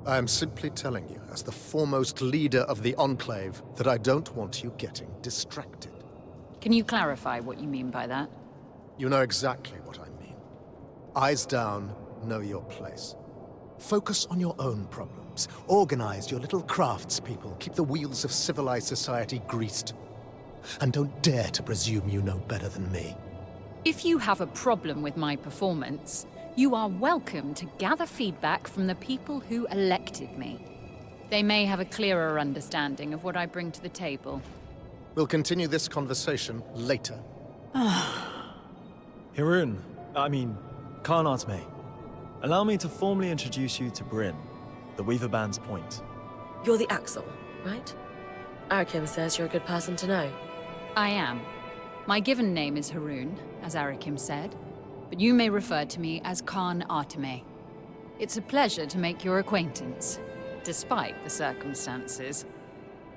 I am simply telling you, as the foremost leader of the Enclave, that I don't want you getting distracted. Can you clarify what you mean by that? You know exactly what I mean. Eyes down, know your place. Focus on your own problems. Organize your little craftspeople. Keep the wheels of civilized society greased. And don't dare to presume you know better than me. If you have a problem with my performance, you are welcome to gather feedback from the people who elected me. They may have a clearer understanding of what I bring to the table. We'll continue this conversation later. Khan Atme. Allow me to formally introduce you to Bryn, the Weaver Band's point. You're the Axel, right? Arakim says you're a good person to know. I am. My given name is Haroon, as Arakim said, but you may refer to me as Khan Atme. It's a pleasure to make your acquaintance, despite the circumstances.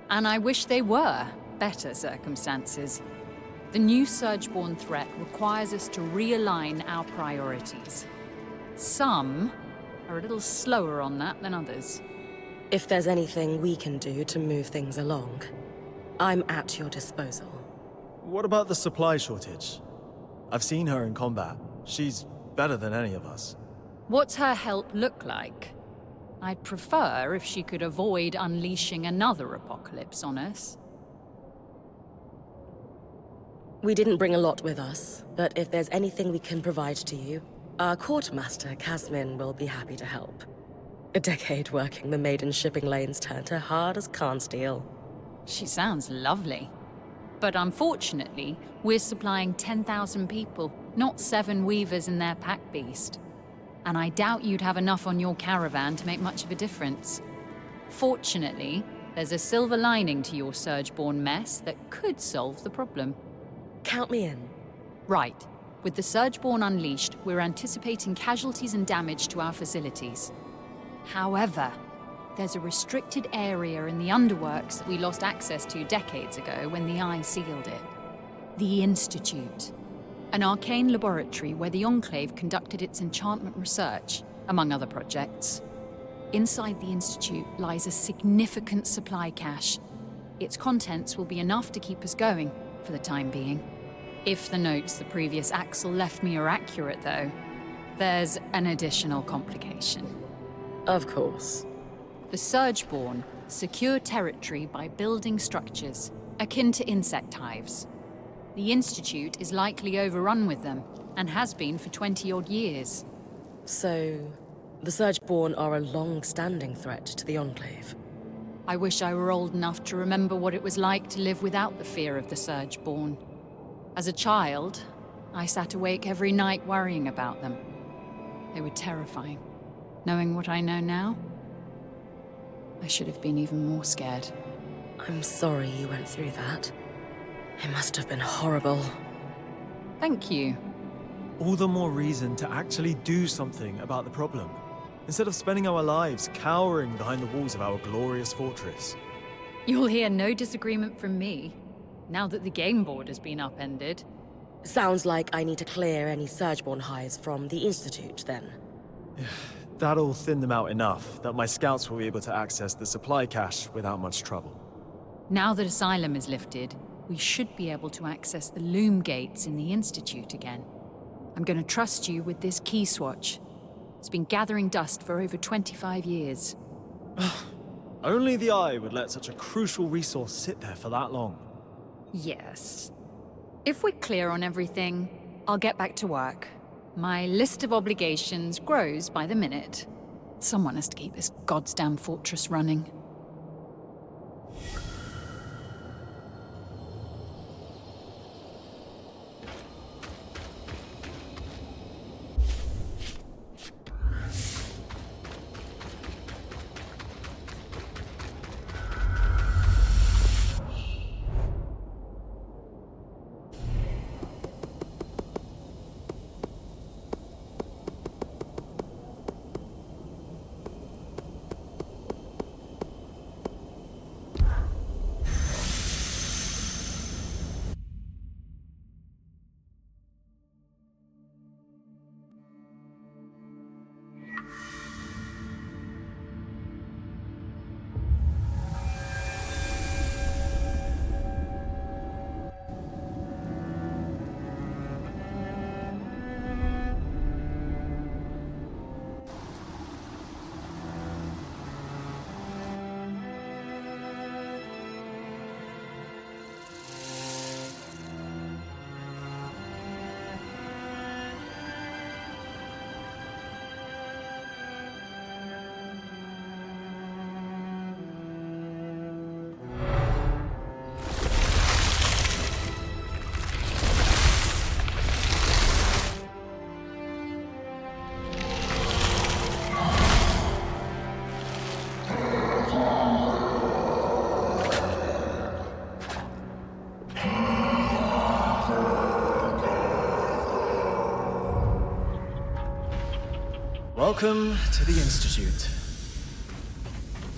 And I wish they were better circumstances. The new Surgeborn threat requires us to realign our priorities. Some are a little slower on that than others. If there's anything we can do to move things along, I'm at your disposal. What about the supply shortage? I've seen her in combat. She's better than any of us. What's her help look like? I'd prefer if she could avoid unleashing another apocalypse on us. We didn't bring a lot with us, but if there's anything we can provide to you, our Courtmaster, Kasmin, will be happy to help. A decade working the maiden shipping lanes turned her hard as Khan steel. She sounds lovely. But unfortunately, we're supplying 10,000 people, not 7 weavers and their pack beast. And I doubt you'd have enough on your caravan to make much of a difference. Fortunately, there's a silver lining to your Surgeborn mess that could solve the problem. Count me in. Right. With the Surgeborn unleashed, we're anticipating casualties and damage to our facilities. However, there's a restricted area in the underworks that we lost access to decades ago when the Eye sealed it. The Institute. An arcane laboratory where the Enclave conducted its enchantment research, among other projects. Inside the Institute lies a significant supply cache. Its contents will be enough to keep us going, for the time being. If the notes the previous Axel left me are accurate, though, there's an additional complication. Of course. The Surgeborn secure territory by building structures, akin to insect hives. The Institute is likely overrun with them, and has been for 20-odd years. So, the Surgeborn are a long-standing threat to the Enclave. I wish I were old enough to remember what it was like to live without the fear of the Surgeborn. As a child, I sat awake every night worrying about them. They were terrifying. Knowing what I know now, I should have been even more scared. I'm sorry you went through that. It must have been horrible. Thank you. All the more reason to actually do something about the problem, instead of spending our lives cowering behind the walls of our glorious fortress. You'll hear no disagreement from me, now that the game board has been upended. Sounds like I need to clear any Surgeborn hives from the Institute, then. That'll thin them out enough that my scouts will be able to access the supply cache without much trouble. Now that Asylum is lifted, we should be able to access the loom gates in the Institute again. I'm going to trust you with this key swatch. It's been gathering dust for over 25 years. Only the Eye would let such a crucial resource sit there for that long. Yes. If we're clear on everything, I'll get back to work. My list of obligations grows by the minute. Someone has to keep this goddamn fortress running. Welcome to the Institute.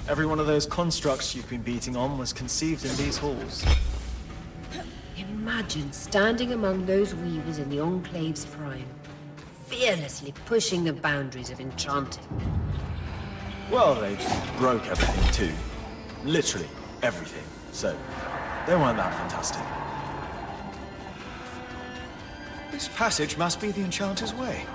Every one of those constructs you've been beating on was conceived in these halls. Imagine standing among those weavers in the Enclave's prime, fearlessly pushing the boundaries of enchanting. Well, they broke everything too. Literally everything. So, they weren't that fantastic. This passage must be the Enchanter's Way.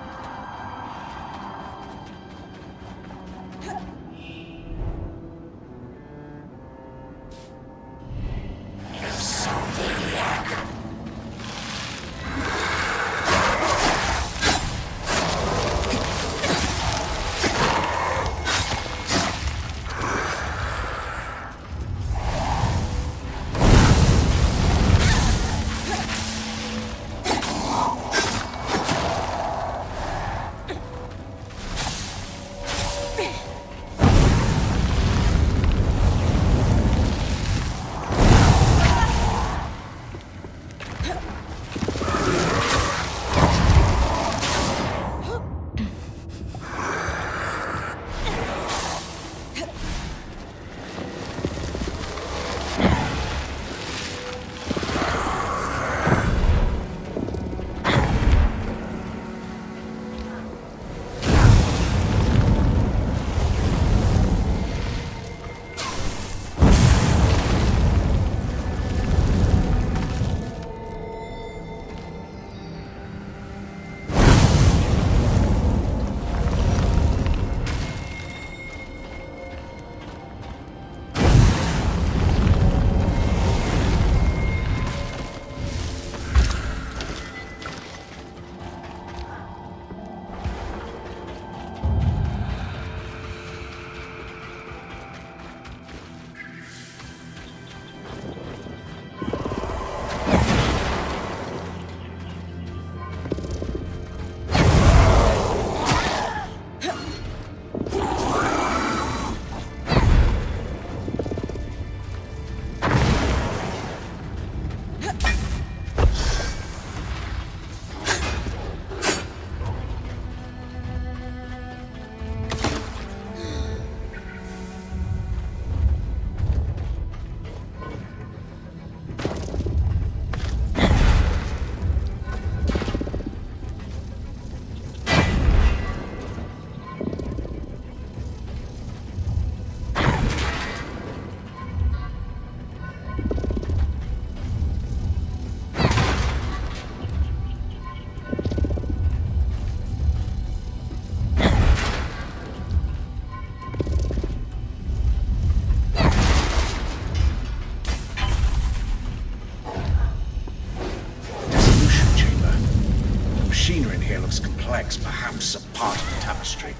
Perhaps a part of the tapestry.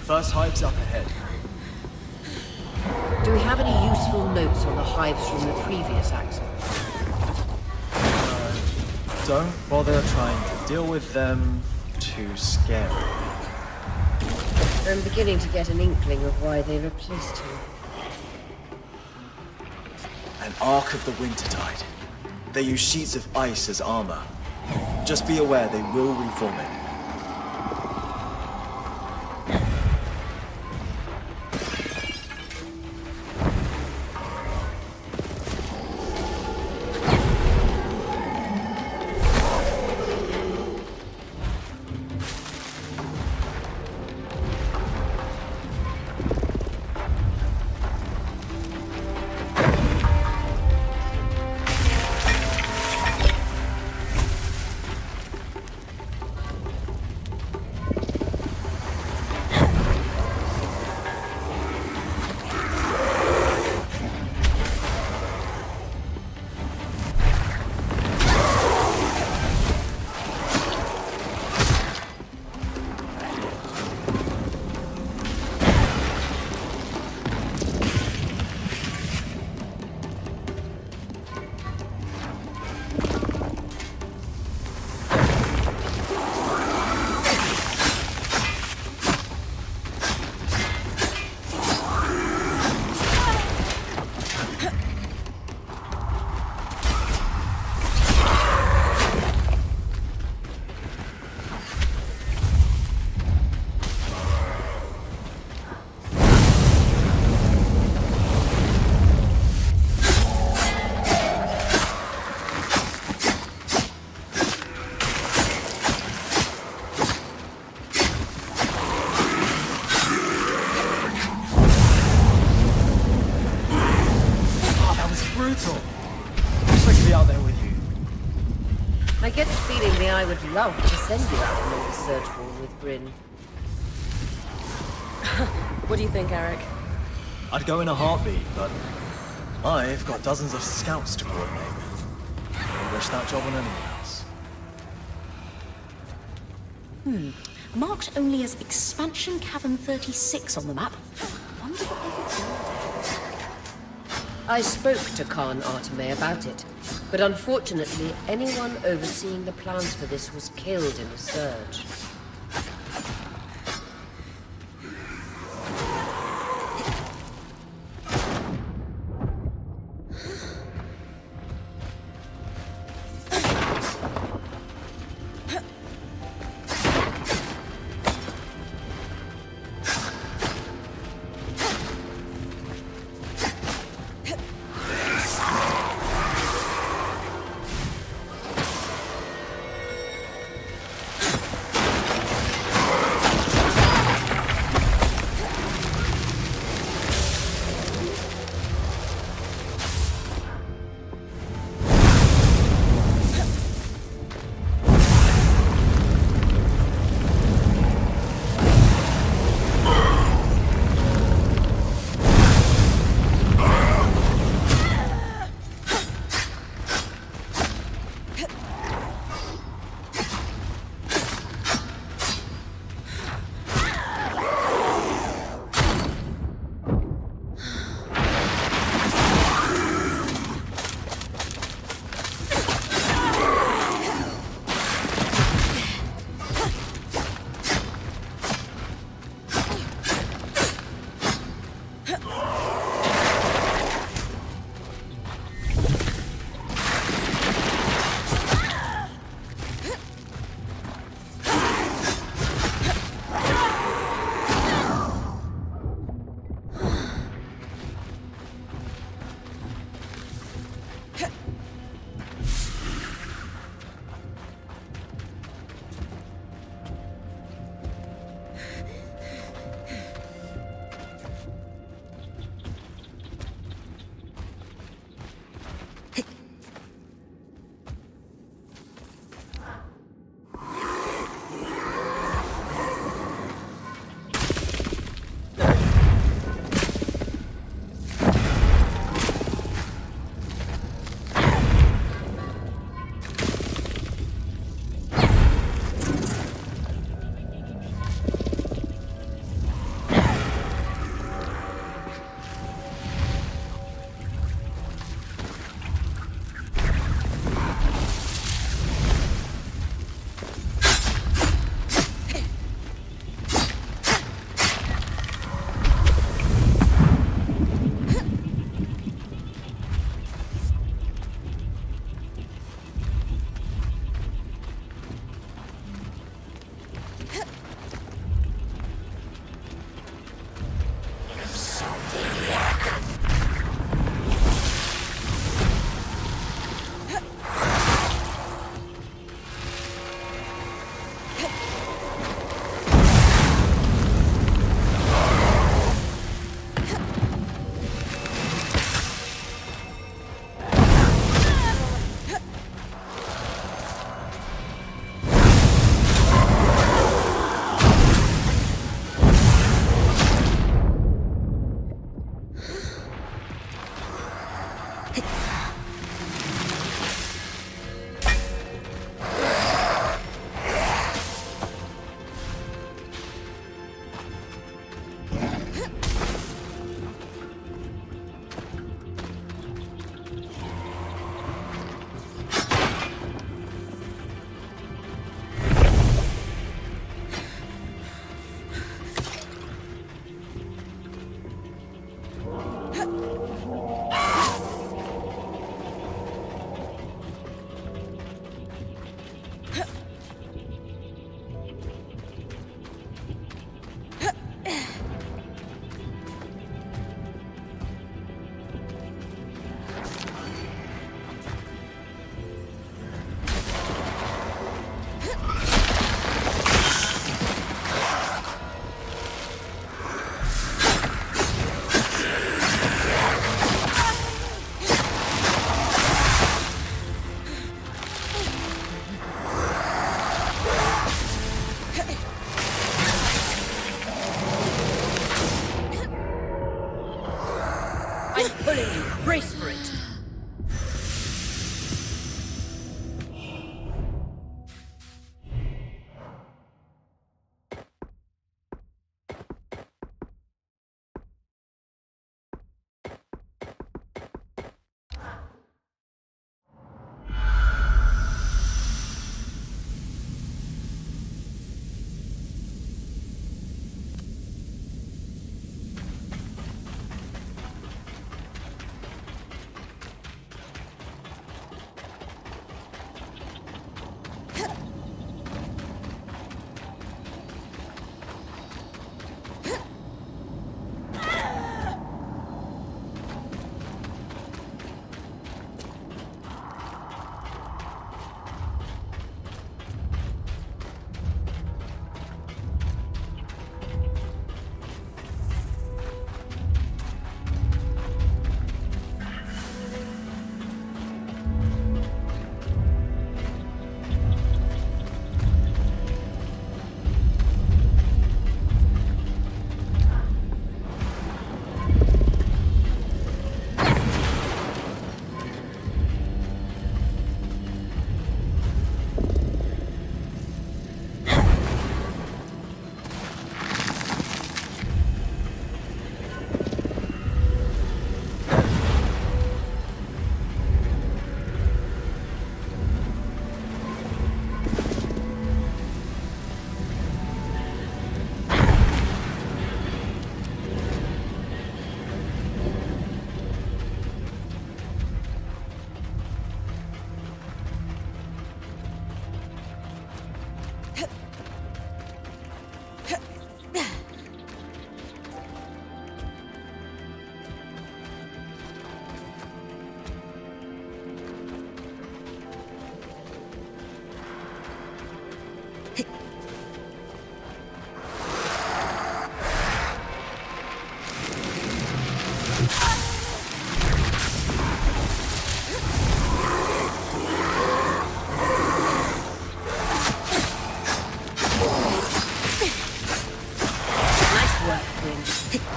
First hive's up ahead. Do we have any useful notes on the hives from the previous accident? Don't bother trying to deal with them. Too scary. I'm beginning to get an inkling of why they replaced him. An Ark of the Wintertide. They use sheets of ice as armor. Just be aware they will reform it. brutal. I'd just like to be out there with you. I get the feeling the Eye would love to send you out along the Surgeborn with Bryn. What do you think, Eric? I'd go in a heartbeat, but I've got dozens of scouts to coordinate. I wish that job on anyone else. Marked only as Expansion Cavern 36 on the map. Wonder what they would do. I spoke to Khan Arteme about it, but unfortunately, anyone overseeing the plans for this was killed in the surge.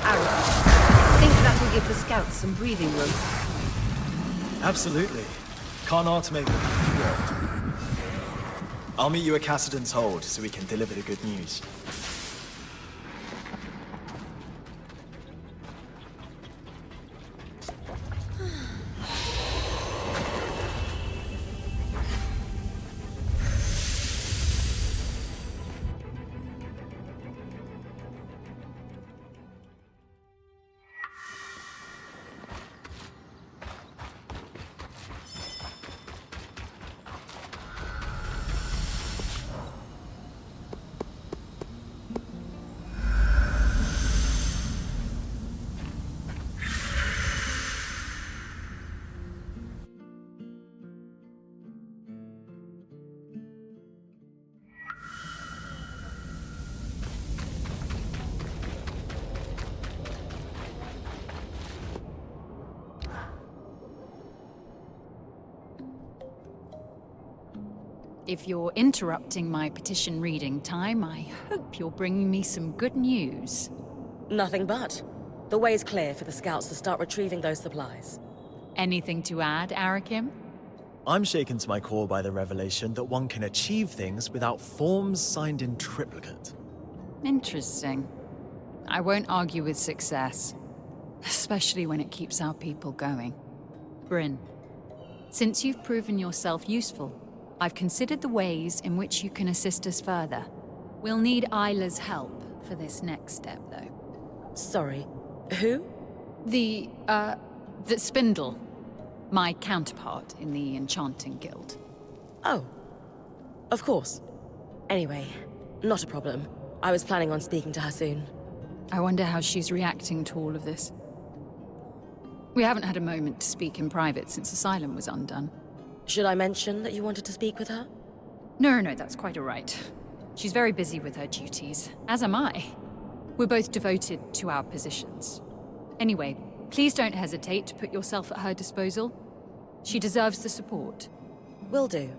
Aaron, think that will give the scouts some breathing room? Absolutely. Can't Artemay be thrilled. I'll meet you at Cassidan's hold so we can deliver the good news. If you're interrupting my petition reading time, I hope you're bringing me some good news. Nothing but. The way's clear for the scouts to start retrieving those supplies. Anything to add, Arakim? I'm shaken to my core by the revelation that one can achieve things without forms signed in triplicate. Interesting. I won't argue with success, especially when it keeps our people going. Bryn, since you've proven yourself useful, I've considered the ways in which you can assist us further. We'll need Isla's help for this next step, though. Sorry, who? The Spindle. My counterpart in the Enchanting Guild. Oh, of course. Anyway, not a problem. I was planning on speaking to her soon. I wonder how she's reacting to all of this. We haven't had a moment to speak in private since Asylum was undone. Should I mention that you wanted to speak with her? No, that's quite all right. She's very busy with her duties, as am I. We're both devoted to our positions. Anyway, please don't hesitate to put yourself at her disposal. She deserves the support. Will do.